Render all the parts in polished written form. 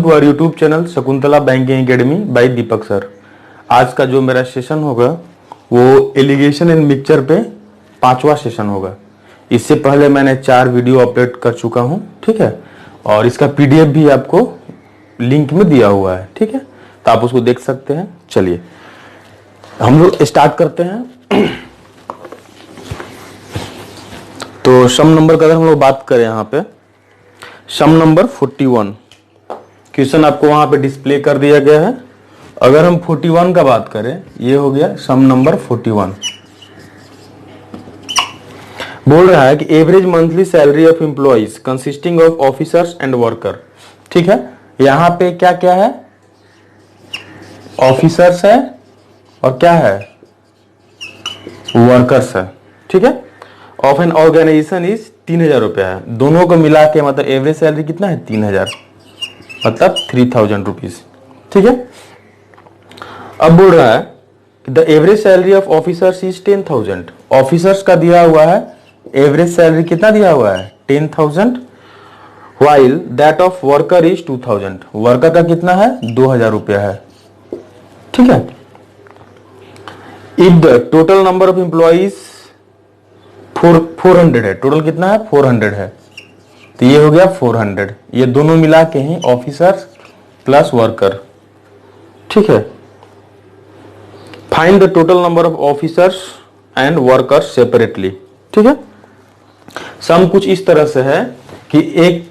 To our YouTube channel Shakuntala banking academy by Deepak sir. आज का जो मेरा सेशन होगा वो एलिगेशन एंड मिक्सचर पे 5वां सेशन होगा। इससे पहले मैंने 4 वीडियो अपलोड कर चुका हूं, ठीक है, और इसका पीडीएफ भी आपको लिंक में दिया हुआ है, ठीक है, तो आप उसको देख सकते हैं। चलिए हम लोग स्टार्ट करते हैं। तो सम नंबर का अगर हम लोग बात करें, यहाँ पे सम नंबर 41 क्वेश्चन आपको वहां पे डिस्प्ले कर दिया गया है। अगर हम 41 का बात करें, ये हो गया सम नंबर 41। बोल रहा है कि average monthly salary of employees consisting of officers and worker, ठीक है। यहां पे क्या क्या है, ऑफिसर्स है और क्या है, वर्कर्स है, ठीक है। ऑफ एन ऑर्गेनाइजेशन इज 3000 रुपया है। दोनों को मिला के मतलब एवरेज सैलरी कितना है, 3000, मतलब 3000 रुपीज, ठीक है। अब बोल रहा है the average salary of officers is 10,000। Officers का दिया हुआ है एवरेज सैलरी कितना दिया हुआ है, 10,000, while that of worker is 2,000। Worker का कितना है, 2000 रुपया है, ठीक है। If the total number of employees 400 है, टोटल कितना है, 400 है, तो ये हो गया 400। ये दोनों मिला के हैं ऑफिसर्स प्लस वर्कर, ठीक है। Find the total number of officers and workers separately, ठीक है। सम कुछ इस तरह से है कि एक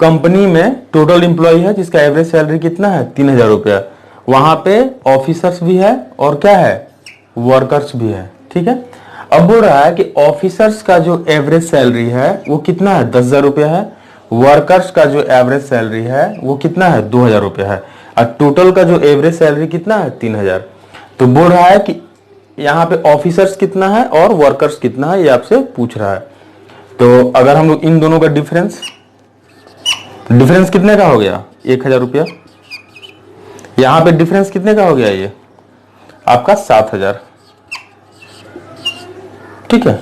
कंपनी में टोटल एम्प्लॉय है जिसका एवरेज सैलरी कितना है, 3000 रुपया। वहां पे ऑफिसर्स भी है और क्या है, वर्कर्स भी है, ठीक है। अब बोल रहा है कि ऑफिसर्स का जो एवरेज सैलरी है वो कितना है, 10,000 रुपया है। वर्कर्स का जो एवरेज सैलरी है वो कितना है, 2000 रुपया है। और टोटल का जो एवरेज सैलरी कितना है, 3000। तो बोल रहा है कि यहाँ पे ऑफिसर्स कितना है और वर्कर्स कितना है, ये आपसे पूछ रहा है। तो अगर हम लोग इन दोनों का डिफरेंस कितने का हो गया, 1000 रुपया। यहाँ पे डिफरेंस कितने का हो गया, ये आपका 7000, ठीक है।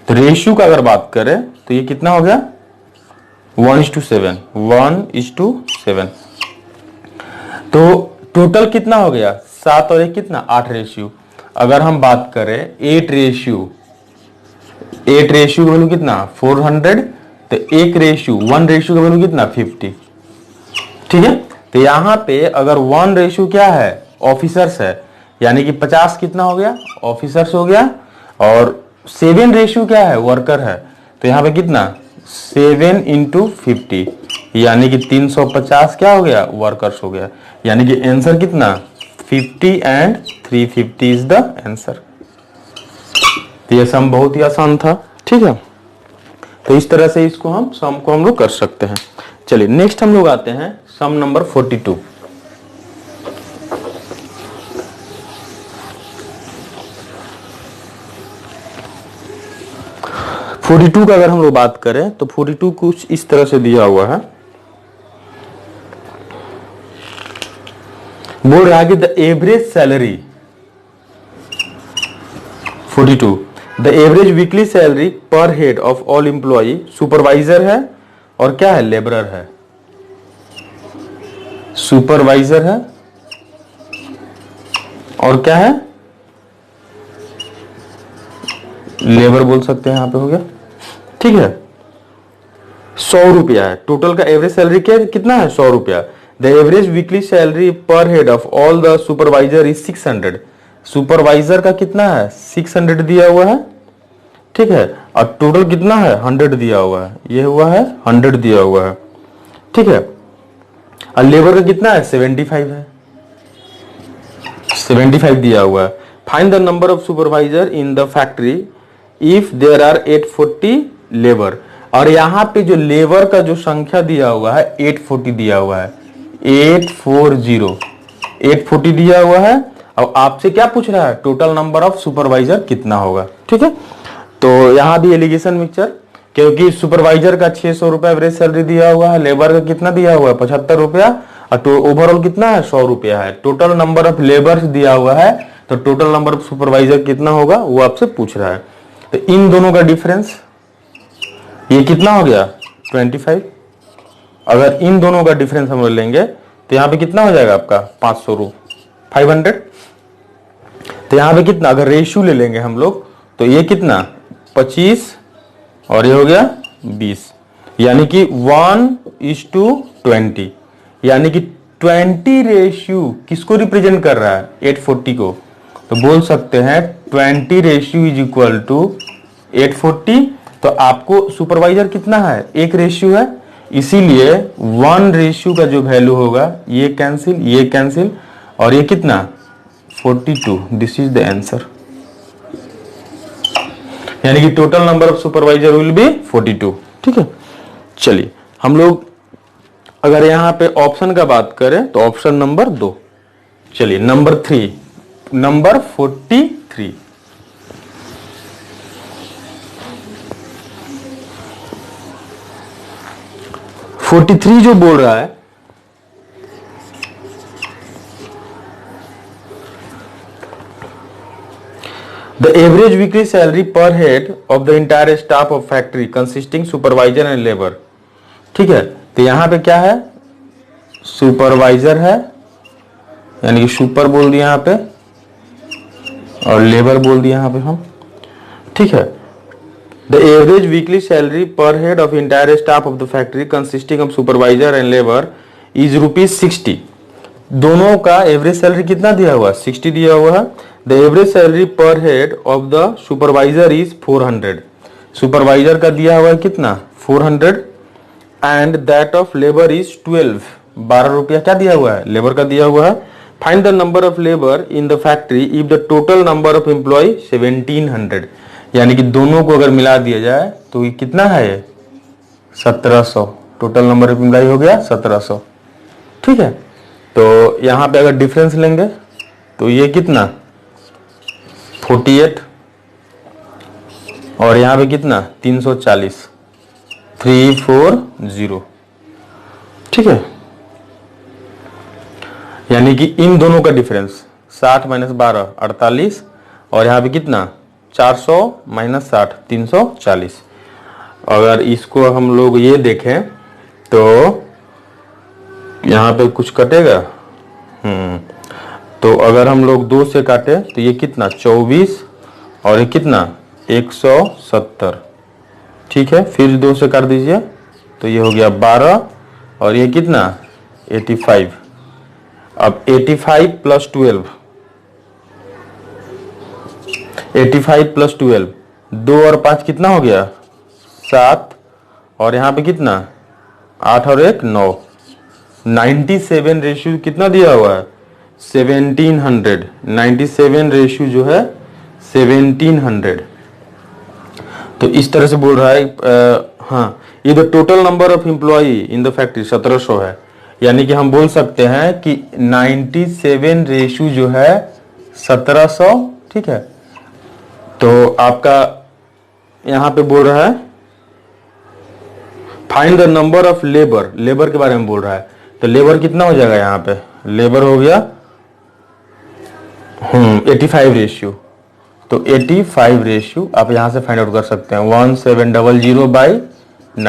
तो रेशियो का अगर बात करें तो ये कितना हो गया, 1:7, 1:7। तो टोटल कितना हो गया, 7 और 1 कितना, 8 रेशियो। अगर हम बात करें 8 रेशियो का वैल्यू कितना, 400, तो 1 रेशियो का वैल्यू कितना, 50, ठीक है। तो यहां पे अगर 1 रेशियो क्या है, ऑफिसर्स है, यानी कि 50 कितना हो गया, ऑफिसर्स हो गया, और 7 रेशियो क्या है, वर्कर है। तो यहाँ पे कितना, 7 × 50, यानी कि 350 क्या हो गया, वर्कर्स हो गया। यानी कि आंसर कितना, 50 एंड 350 इज द आंसर। तो ये सम बहुत ही आसान था, ठीक है। तो इस तरह से इसको हम सम को हम लोग कर सकते हैं। चलिए नेक्स्ट हम लोग आते हैं सम नंबर 42। 42 का अगर हम लोग बात करें तो 42 कुछ इस तरह से दिया हुआ है। बोल रहा है कि the average salary 42, the average weekly salary per head of all employ, supervisor है और क्या है, लेबरर है। सुपरवाइजर है और क्या है, लेबर बोल सकते हैं, यहां पे हो गया, ठीक है। 100 रुपया है, टोटल का एवरेज सैलरी क्या कितना है, 100 रुपया। The average weekly salary per head of all the supervisor is 600। Supervisor का कितना है, 600 दिया हुआ है, ठीक है। और टोटल कितना है, 100 दिया हुआ है, ये हुआ है 100 दिया हुआ है, ठीक है। और लेबर का कितना है, 75 है, 75 दिया हुआ है। Find the number of supervisor in the factory if there are 840 labour. और यहां पे जो लेबर का जो संख्या दिया हुआ है 840 दिया हुआ है, 840 दिया हुआ है। और आपसे क्या पूछ रहा है, टोटल नंबर ऑफ सुपरवाइजर कितना होगा, ठीक है। तो यहां भी एलिगेशन मिक्सचर, क्योंकि सुपरवाइजर का 600 रुपया एवरेज सैलरी दिया हुआ है, लेबर का कितना दिया हुआ है, 75 रुपया, और ओवरऑल कितना है, 100 रुपया है। टोटल नंबर ऑफ लेबर्स दिया हुआ है, तो टोटल नंबर ऑफ सुपरवाइजर कितना होगा वो आपसे पूछ रहा है। तो इन दोनों का डिफरेंस ये कितना हो गया, 25। अगर इन दोनों का डिफरेंस हम लेंगे तो यहाँ पे कितना हो जाएगा आपका 500 तो यहाँ पे कितना, अगर रेशियो ले लेंगे हम लोग तो ये कितना 25 और ये हो गया 20, यानी कि 1:20, यानी कि 20 रेशियो किसको रिप्रेजेंट कर रहा है 840 को। तो बोल सकते हैं 20 रेशियो इज इक्वल टू 840। तो आपको सुपरवाइजर कितना है, 1 रेशियो है, इसीलिए 1 रेशियो का जो वैल्यू होगा ये कैंसिल और ये कितना 42। दिस इज द आंसर, यानी कि total number of supervisor will be 42। ठीक है, चलिए हम लोग अगर यहां पे ऑप्शन का बात करें तो ऑप्शन नंबर 2। चलिए नंबर 3, नंबर 43। जो बोल रहा है the average weekly salary per head of the entire staff of factory consisting supervisor and labor। ठीक है, तो यहां पे क्या है, सुपरवाइजर है, यानी कि सुपर बोल दिया यहां पे और लेबर बोल दिया यहां पे हम। ठीक है, the average weekly salary per head of entire staff of the factory consisting of supervisor and labour is ₹60। दोनों का एवरेज सैलरी कितना दिया हुआ है, 60 दिया हुआ है। The average salary per head of the supervisor is 400। Supervisor का दिया हुआ है कितना 400 and that of labour is 12 रुपया क्या दिया हुआ है, लेबर का दिया हुआ है। Find the number of labour in the factory if the total number of employ 1700। यानी कि दोनों को अगर मिला दिया जाए तो ये कितना है, 1700। टोटल नंबर ऑफ एम्प्लॉय हो गया 1700। ठीक है, तो यहां पे अगर डिफरेंस लेंगे तो ये कितना 48 और यहां पे कितना 340, 340। ठीक है, यानी कि इन दोनों का डिफरेंस 60 - 12 48 और यहां पे कितना 400 - 60 340। अगर इसको हम लोग ये देखें तो यहां पे कुछ कटेगा, तो अगर हम लोग 2 से काटे तो ये कितना 24 और ये कितना 170। ठीक है, फिर 2 से काट दीजिए तो ये हो गया 12 और ये कितना 85। अब 85 + 12, 85 + 12, 2 और 5 कितना हो गया 7 और यहां पे कितना 8 और 1 9। 97 रेशियो कितना दिया हुआ है 1700। 97 रेशियो जो है 1700। तो इस तरह से बोल रहा है हाँ, ये the total number of employee in the factory 1700 है। यानी कि हम बोल सकते हैं कि 97 रेशियो जो है 1700। ठीक है, तो आपका यहां पे बोल रहा है find the number of labour, labour के बारे में बोल रहा है। तो लेबर कितना हो जाएगा, यहां पे लेबर हो गया 85 रेशियो। तो 85 रेशियो आप यहां से फाइंड आउट कर सकते हैं 1700/97 ×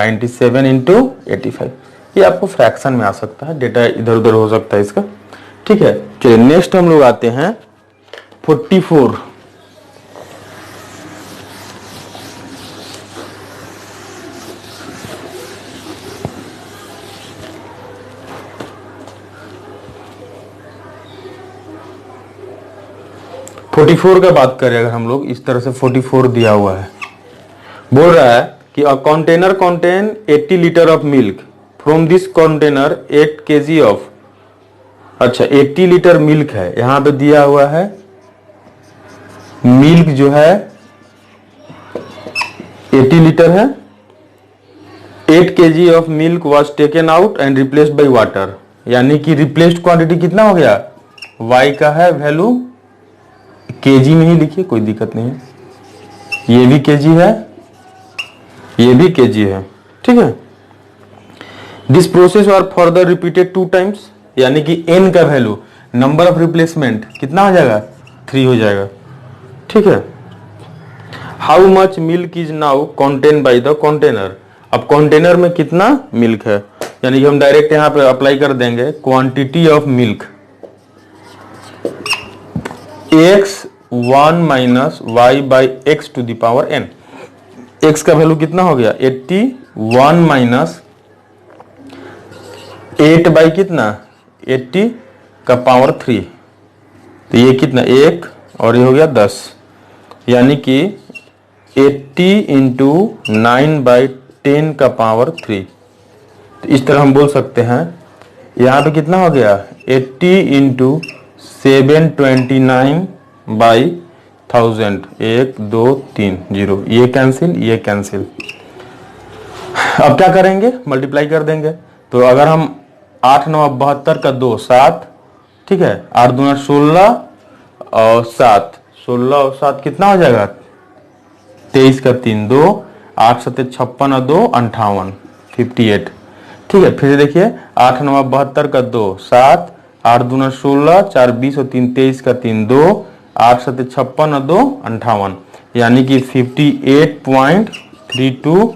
85। ये आपको फ्रैक्शन में आ सकता है, डेटा इधर उधर हो सकता है इसका। ठीक है, चलिए नेक्स्ट हम लोग आते हैं 44। का बात करें अगर हम लोग इस तरह से 44 दिया हुआ है, बोल रहा है कि a container contain 80 litre of milk, from this container 8 kg of. अच्छा 80 लीटर मिल्क है, यहां पे दिया हुआ है मिल्क जो है 80 लीटर है। 8 kg of milk was taken out and replaced by water. यानी कि रिप्लेस्ड क्वांटिटी कितना हो गया, y का है वैल्यू केजी में ही लिखिए, कोई दिक्कत नहीं है। ये भी केजी है, ये भी केजी है। ठीक है, this process are further repeated 2 times। यानी कि n का वैल्यू नंबर ऑफ रिप्लेसमेंट कितना हो जाएगा 3 हो जाएगा। ठीक है, how much milk is now contain by the container. अब कंटेनर में कितना मिल्क है, यानी कि हम डायरेक्ट यहाँ पे अप्लाई कर देंगे quantity of milk x1 minus Y by X to the power n। x का वैल्यू कितना हो गया 81 माइनस 8 बाई कितना 80 का पावर 3, तो ये कितना 1 और ये हो गया 10, यानी कि 80 इंटू 9/10 का पावर 3। तो इस तरह हम बोल सकते हैं यहाँ पे कितना हो गया 80 इंटू 729/1000, 1 2 3 0, ये कैंसिल ये कैंसिल। अब क्या करेंगे मल्टीप्लाई कर देंगे, तो अगर हम 8 9 72 का 2 7, ठीक है, 8 दूना 16 और 7 16 और 7 कितना हो जाएगा 23 का 3 2, 8 7 56 और 2 58 58, ठीक है। फिर देखिए 8 9 72 का 2 7, 8 दूना 16 4 20 और 3 23 का 3 2, 8 7 56 और 2 58, यानी कि 58.32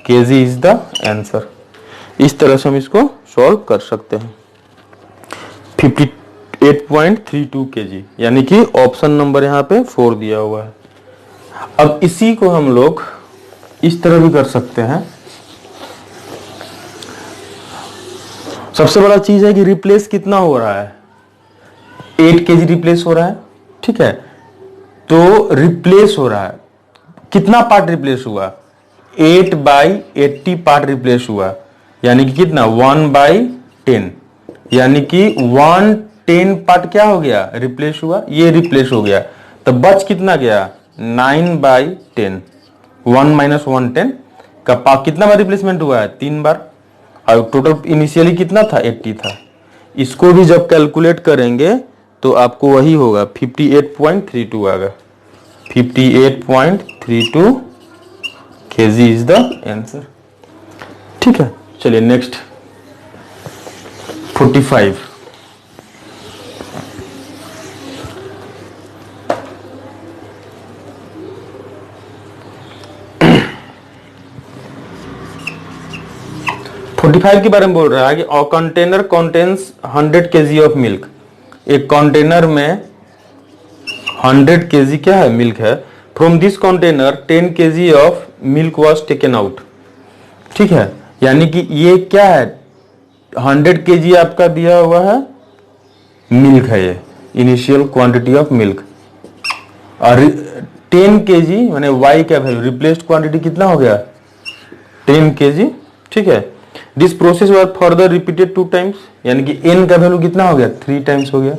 kg इज द आंसर। इस तरह से हम इसको सॉल्व कर सकते हैं 58.32 kg, यानी कि ऑप्शन नंबर यहाँ पे 4 दिया हुआ है। अब इसी को हम लोग इस तरह भी कर सकते हैं। सबसे बड़ा चीज है कि रिप्लेस कितना हो रहा है 8 kg रिप्लेस हो रहा है, ठीक है। तो रिप्लेस हो रहा है कितना पार्ट रिप्लेस हुआ 8/80 पार्ट रिप्लेस हुआ, यानी कि कितना 1/10, यानी कि 1/10 पार्ट क्या हो गया रिप्लेस हुआ, ये रिप्लेस हो गया। तो बच कितना गया 9/10, 1 माइनस 1/10 का कितना बार रिप्लेसमेंट हुआ है 3 बार, और टोटल इनिशियली कितना था 80 था। इसको भी जब कैलकुलेट करेंगे तो आपको वही होगा 58.32 आएगा, 58.32 kg इज द आंसर, ठीक है। चलिए नेक्स्ट 45। के बारे में बोल रहा है कि a container contains 100 kg of milk. एक कंटेनर में 100 kg क्या है मिल्क है। From this container 10 kg of milk was taken out, ठीक है, यानी कि ये क्या है 100 kg आपका दिया हुआ है मिल्क है, ये इनिशियल क्वांटिटी ऑफ मिल्क, और 10 kg माने y का वैल्यू रिप्लेस्ड क्वांटिटी कितना हो गया 10 kg, ठीक है। This process was further repeated 2 times, यानी कि n का वैल्यू कितना हो गया 3 टाइम्स हो गया,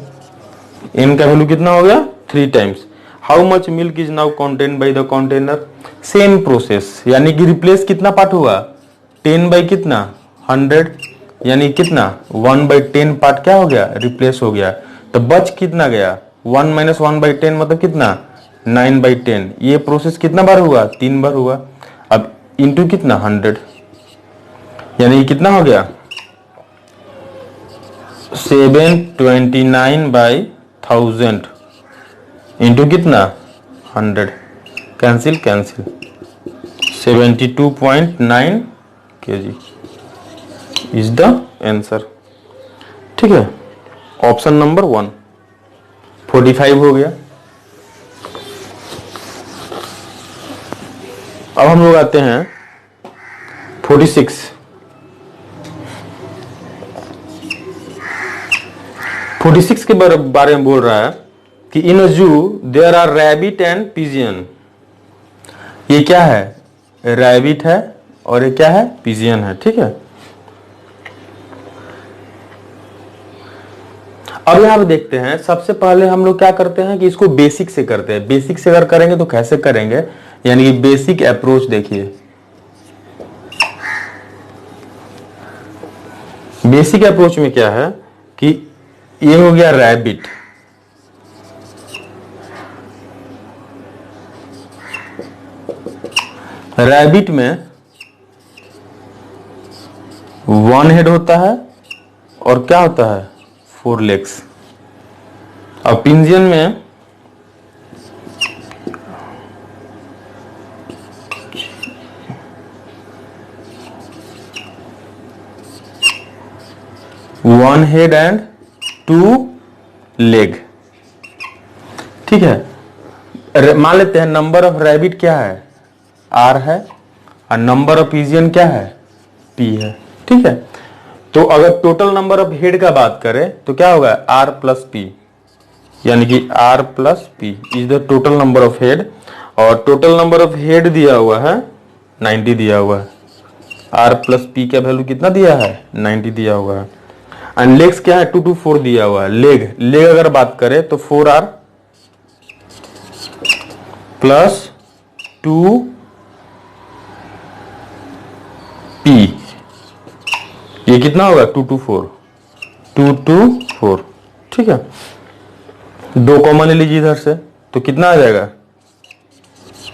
n का वैल्यू कितना हो गया 3 times. How much milk is now contain by the container, same process, यानी कि रिप्लेस कितना पार्ट हुआ 10 बाई कितना 100, यानी कितना 1/10 पार्ट क्या हो गया रिप्लेस हो गया। तो बच कितना गया 1 माइनस 1/10 मतलब कितना 9/10। ये प्रोसेस कितना बार हुआ 3 बार हुआ। अब इंटू कितना 100, यानी कितना हो गया 729/1000 इंटू कितना 100, cancel cancel 72.9 kg is the answer, ठीक है। ऑप्शन नंबर 1 45 हो गया। अब हम लोग आते हैं 46। 46 के बारे में बोल रहा है कि in a zoo there are rabbit and pigeon. ये क्या है रैबिट है और ये क्या है पिजियन है, ठीक है। अब यहां पे देखते हैं, सबसे पहले हम लोग क्या करते हैं कि इसको बेसिक से करते हैं। बेसिक से अगर करेंगे तो कैसे करेंगे, यानी कि बेसिक अप्रोच देखिए। बेसिक अप्रोच में क्या है कि ये हो गया रैबिट, रैबिट में 1 हेड होता है और क्या होता है 4 लेग्स। अब पिंजियन में 1 हेड एंड 2 लेग। ठीक है, मान लेते हैं नंबर ऑफ रैबिट क्या है, R है, और नंबर ऑफ पिजियन क्या है, P है। ठीक है, तो अगर टोटल नंबर ऑफ हेड का बात करें तो क्या होगा, R प्लस P, यानी कि R plus P is the total number of head. और टोटल नंबर ऑफ हेड दिया हुआ है 90 दिया हुआ है, R प्लस P का वैल्यू कितना दिया है, 90 दिया हुआ है। एंड लेग्स क्या है, 2 to 4 दिया हुआ है। लेग अगर बात करें तो 4R प्लस 2P, ये कितना होगा, 2 to 4, 2 to 4। ठीक है, 2 कॉमन ले लीजिए इधर से, तो कितना आ जाएगा,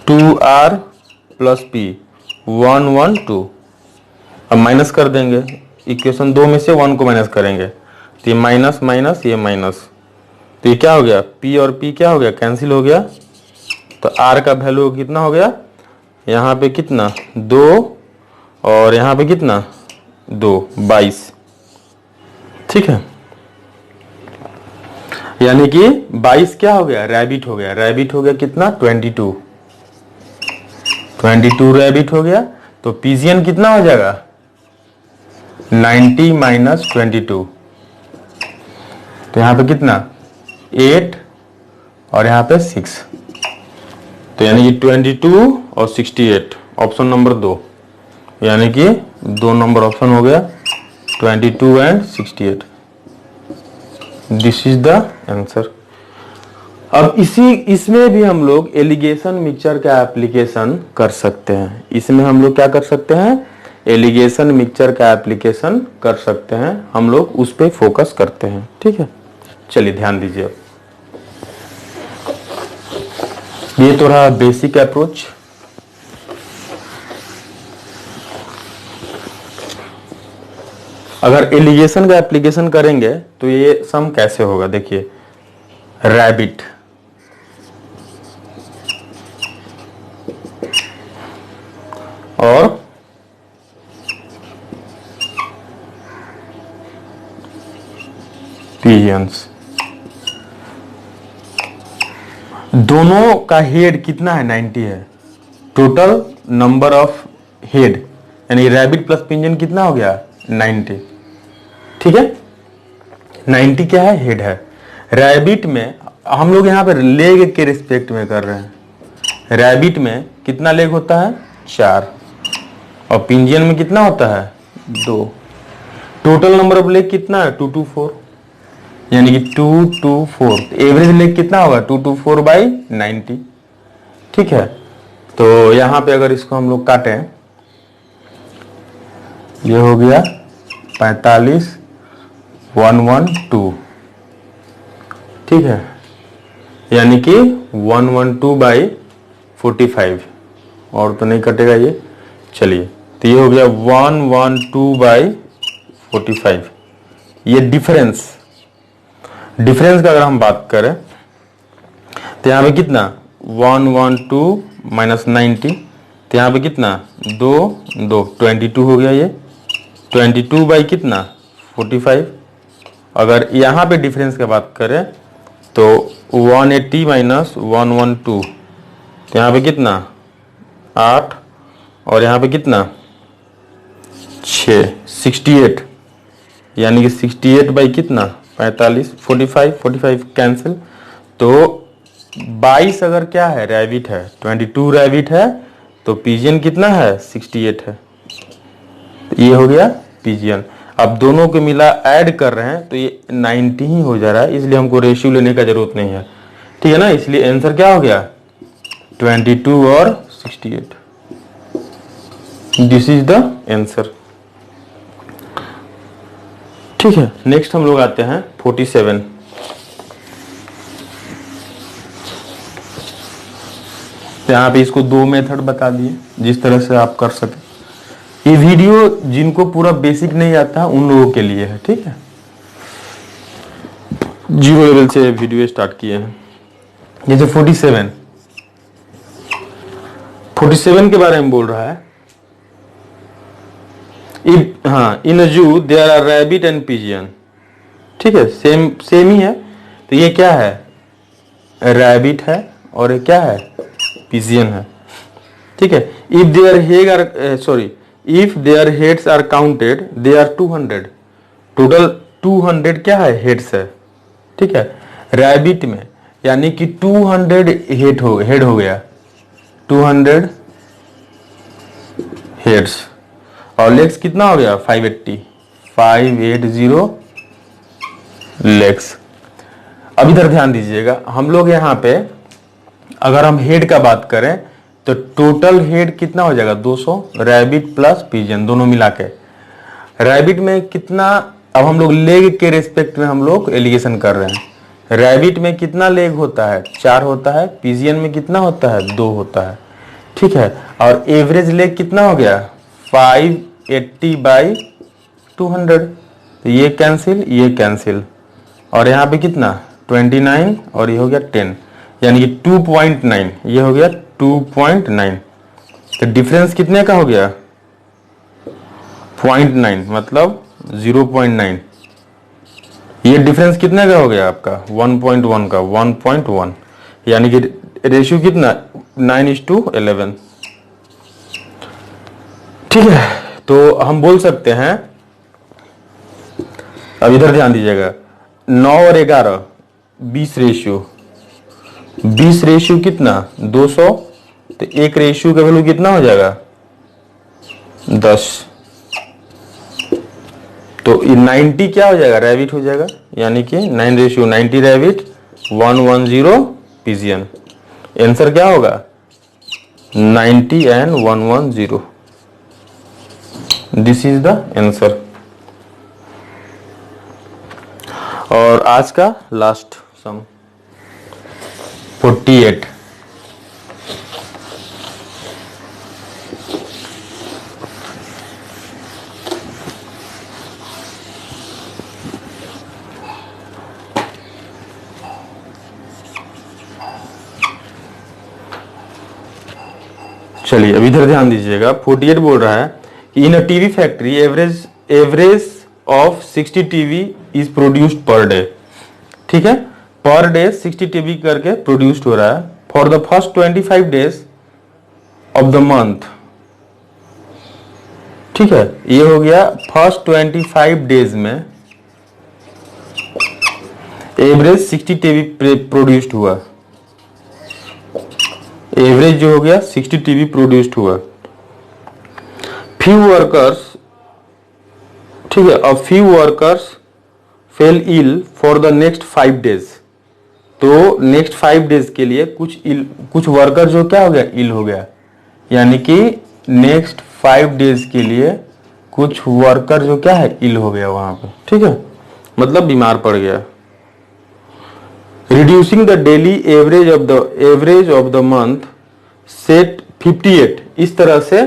2R प्लस P, 1 1 2। अब माइनस कर देंगे, इक्वेशन 2 में से 1 को माइनस करेंगे तो ये माइनस माइनस, ये माइनस, तो ये क्या हो गया, P और P क्या हो गया, कैंसिल हो गया। तो R का वैल्यू कितना हो गया, यहाँ पे कितना 2 और यहाँ पे कितना 2, 22। ठीक है, यानी कि 22 क्या हो गया, रैबिट हो गया। रैबिट हो गया कितना, 22 रैबिट हो गया। तो पिजियन कितना हो जाएगा, 90 माइनस 22, तो यहाँ पे कितना 8 और यहाँ पे 6, तो यानी कि 22 और 68, ऑप्शन नंबर 2, यानी कि 2 नंबर ऑप्शन हो गया, 22 and 68। This is the answer. अब इसमें भी हम लोग एलिगेशन मिक्सचर का एप्लीकेशन कर सकते हैं। इसमें हम लोग क्या कर सकते हैं, एलिगेशन मिक्सचर का एप्लीकेशन कर सकते हैं, हम लोग उस पर फोकस करते हैं। ठीक है, चलिए ध्यान दीजिए। अब ये तो रहा बेसिक अप्रोच। अगर एलिगेशन का एप्लीकेशन करेंगे तो ये सम कैसे होगा, देखिए रैबिट और पिजियंस, दोनों का हेड कितना है, 90 है। टोटल नंबर ऑफ हेड यानी रैबिट प्लस पिजियन कितना हो गया, 90। ठीक है, 90 क्या है, हेड है। रैबिट में हम लोग यहाँ पर लेग के रिस्पेक्ट में कर रहे हैं। रैबिट में कितना लेग होता है, 4, और पिजियन में कितना होता है, 2। टोटल नंबर ऑफ लेग कितना है, 2 to 4, यानी कि 2 to 4। एवरेज लेग कितना होगा, 2 to 4 बाई 90। ठीक है, तो यहाँ पे अगर इसको हम लोग काटें, ये हो गया 45 112। ठीक है, यानी कि 112 बाई 45, और तो नहीं कटेगा ये। चलिए, तो ये हो गया 112 बाई 45। ये डिफरेंस का अगर हम बात करें तो यहाँ पे कितना 112 माइनस 90, तो यहाँ पे कितना 2 2 22 हो गया। ये 22 बाई कितना 45। अगर यहाँ पे डिफरेंस की बात करें तो 180 माइनस 112, तो यहाँ पे कितना 8, और यहाँ पे कितना 6, 68, यानी कि 68 बाई कितना 45, 45 कैंसिल। तो 22 अगर क्या है, रैबिट है, 22 रैबिट है, तो पिजियन कितना है, 68 है। तो ये हो गया पिजियन। अब दोनों को मिला ऐड कर रहे हैं तो ये 90 ही हो जा रहा है, इसलिए हमको रेशियो लेने का जरूरत नहीं है। ठीक है ना, इसलिए आंसर क्या हो गया, 22 और 68। This is the answer. ठीक है, नेक्स्ट हम लोग आते हैं 47। यहाँ पे इसको 2 मेथड बता दिए जिस तरह से आप कर सके। ये वीडियो जिनको पूरा बेसिक नहीं आता उन लोगों के लिए है। ठीक है, 0 लेवल से वीडियो स्टार्ट किए हैं। जैसे 47 के बारे में बोल रहा है। In a zoo there are rabbit and pigeon. ठीक है, सेम सेम ही है। तो ये क्या है, रैबिट है, और ये क्या है, पिजियन है। ठीक है, if there head are sorry if there heads are counted they are 200, total 200 क्या है, हेड्स है। ठीक है, रैबिट में यानी कि 200 हेड हो गया, 200 हेड्स, और लेग्स कितना हो गया, 580 लेग्स। अब इधर ध्यान दीजिएगा, हम लोग यहाँ पे अगर हम हेड का बात करें तो टोटल हेड कितना हो जाएगा, 200, रैबिट प्लस पिजन दोनों मिला के। रैबिट में कितना, अब हम लोग लेग के रेस्पेक्ट में हम लोग एलिगेशन कर रहे हैं। रैबिट में कितना लेग होता है, 4 होता है, पिजियन में कितना होता है, 2 होता है। ठीक है, और एवरेज लेग कितना हो गया, 580/200। तो ये कैंसिल, और यहाँ पे कितना 29, और ये हो गया 10, यानी कि 2.9, ये हो गया 2.9। तो डिफरेंस कितने का हो गया, 0.9, मतलब 0.9। ये डिफरेंस कितने का हो गया आपका, 1.1 का, 1.1, यानी कि रेशियो कितना, 9:11। ठीक है, तो हम बोल सकते हैं, अब इधर ध्यान दीजिएगा, 9 और 11 20 रेशियो, 20 रेशियो कितना, 200। तो एक रेशियो का वैल्यू कितना हो जाएगा, 10। तो 90 क्या हो जाएगा, रैबिट हो जाएगा, यानी कि 9:90 रैबिट, 110 पिजियन। आंसर क्या होगा, 90 and 110। This is the answer. और आज का लास्ट सम 48। चलिए अब इधर ध्यान दीजिएगा, 48 बोल रहा है कि in a TV factory average of 60 TV is produced per day. ठीक है, पर डे 60 टीवी करके प्रोड्यूस्ड हो रहा है for the first 25 days of the month. ठीक है, ये हो गया फर्स्ट 25 डेज में एवरेज 60 टीवी प्रोड्यूस्ड हुआ, एवरेज जो हो गया 60 टीवी प्रोड्यूस्ड हुआ। फ्यू वर्कर्स, ठीक है, अब few workers fell ill for the next 5 days. तो नेक्स्ट 5 डेज के लिए कुछ वर्कर जो क्या हो गया, इल हो गया, यानी कि नेक्स्ट 5 डेज के लिए कुछ वर्कर जो क्या है, इल हो गया वहां पे। ठीक है, मतलब बीमार पड़ गया। Reducing the daily average of the month set 58। इस तरह से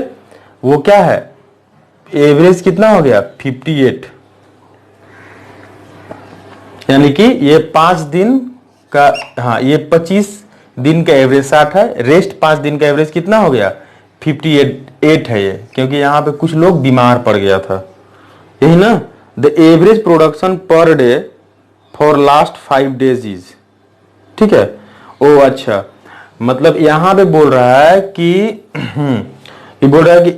वो क्या है, एवरेज कितना हो गया, 58, यानी कि ये 5 दिन का, हाँ ये 25 दिन का एवरेज 60 है, रेस्ट 5 दिन का एवरेज कितना हो गया, 58 है ये, क्योंकि यहां पे कुछ लोग बीमार पड़ गया था, यही ना। द एवरेज प्रोडक्शन पर day for last 5 days is, ठीक है, ओ अच्छा, मतलब यहां पे बोल रहा है कि ये बोल रहा है कि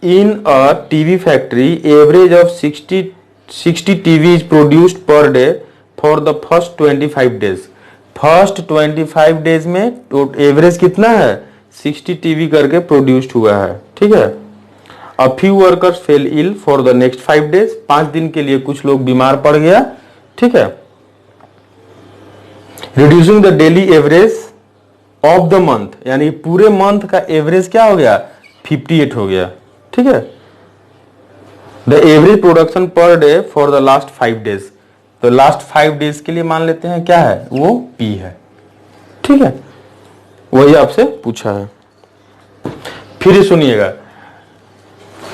in a TV factory average of 60 TV is produced per day for the first 25 days. First 25 days में एवरेज कितना है, 60 टीवी करके प्रोड्यूस्ड हुआ है। ठीक है, a few workers fell ill for the next 5 days, 5 दिन के लिए कुछ लोग बीमार पड़ गया। ठीक है, reducing the daily average of the month, यानी पूरे मंथ का एवरेज क्या हो गया, 58 हो गया। ठीक है, द एवरेज प्रोडक्शन पर day for the last 5 days, तो लास्ट 5 डेज के लिए मान लेते हैं क्या है, वो P है। ठीक है, वही आपसे पूछा है। फिर सुनिएगा,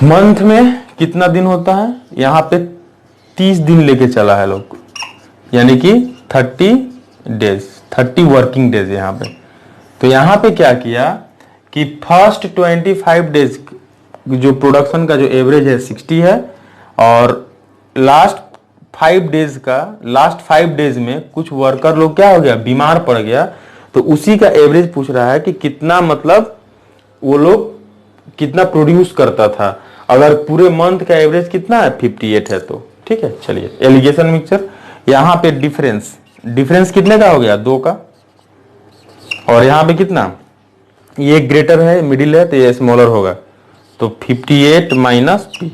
मंथ में कितना दिन होता है, यहां पे 30 दिन लेके चला है लोग, यानी कि 30 डेज, 30 वर्किंग डेज यहां पे। तो यहां पे क्या किया कि फर्स्ट 25 डेज जो प्रोडक्शन का जो एवरेज है 60 है, और लास्ट 5 डेज का, लास्ट 5 डेज में कुछ वर्कर लोग क्या हो गया, बीमार पड़ गया, तो उसी का एवरेज पूछ रहा है कि कितना, मतलब वो लोग कितना प्रोड्यूस करता था। अगर पूरे मंथ का एवरेज कितना है, 58 है। तो ठीक है, चलिए एलिगेशन मिक्सचर, यहाँ पे डिफरेंस कितने का हो गया, 2 का, और यहाँ पे कितना, ये ग्रेटर है, मिडिल है, तो ये स्मॉलर होगा, तो 58 माइनस पी।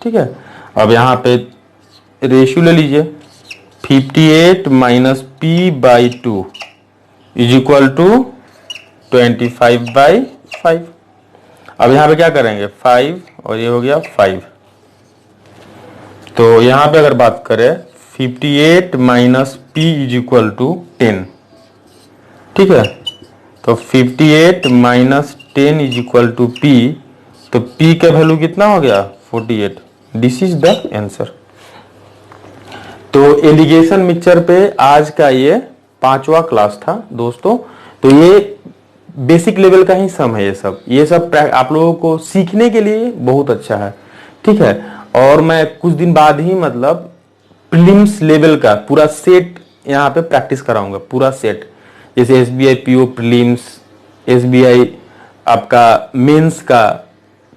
ठीक है, अब यहाँ पे रेशियो ले लीजिए, 58 minus P by 2 is equal to 25/5। अब यहाँ पे क्या करेंगे, 5 और ये हो गया 5। तो यहाँ पे अगर बात करें 58 minus P is equal to 10। ठीक है, तो 58 minus 10 is equal to P, तो पी का वैल्यू कितना हो गया, 48। This is the answer. तो एलिगेशन मिक्सचर पे आज का ये 5वां क्लास था दोस्तों। तो ये बेसिक लेवल का ही सम है, ये सब आप लोगों को सीखने के लिए बहुत अच्छा है। ठीक है, और मैं कुछ दिन बाद ही मतलब प्रीलिम्स लेवल का पूरा सेट यहाँ पे प्रैक्टिस कराऊंगा, पूरा सेट, जैसे एसबीआई पीओ प्रीलिम्स, एसबीआई आपका मेंस का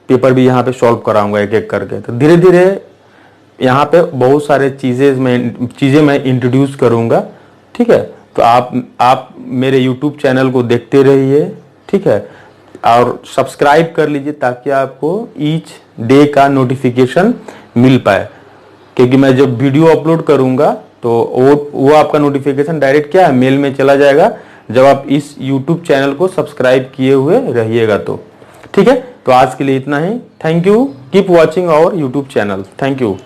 पेपर भी यहाँ पे सॉल्व कराऊंगा एक एक करके। तो धीरे धीरे यहाँ पे बहुत सारे चीजें मैं इंट्रोड्यूस करूंगा। ठीक है, तो आप मेरे YouTube चैनल को देखते रहिए। ठीक है, और सब्सक्राइब कर लीजिए ताकि आपको ईच डे का नोटिफिकेशन मिल पाए, क्योंकि मैं जब वीडियो अपलोड करूंगा तो वो आपका नोटिफिकेशन डायरेक्ट क्या है, मेल में चला जाएगा, जब आप इस YouTube चैनल को सब्सक्राइब किए हुए रहिएगा तो। ठीक है, तो आज के लिए इतना ही। Thank you, keep watching our YouTube channel. Thank you.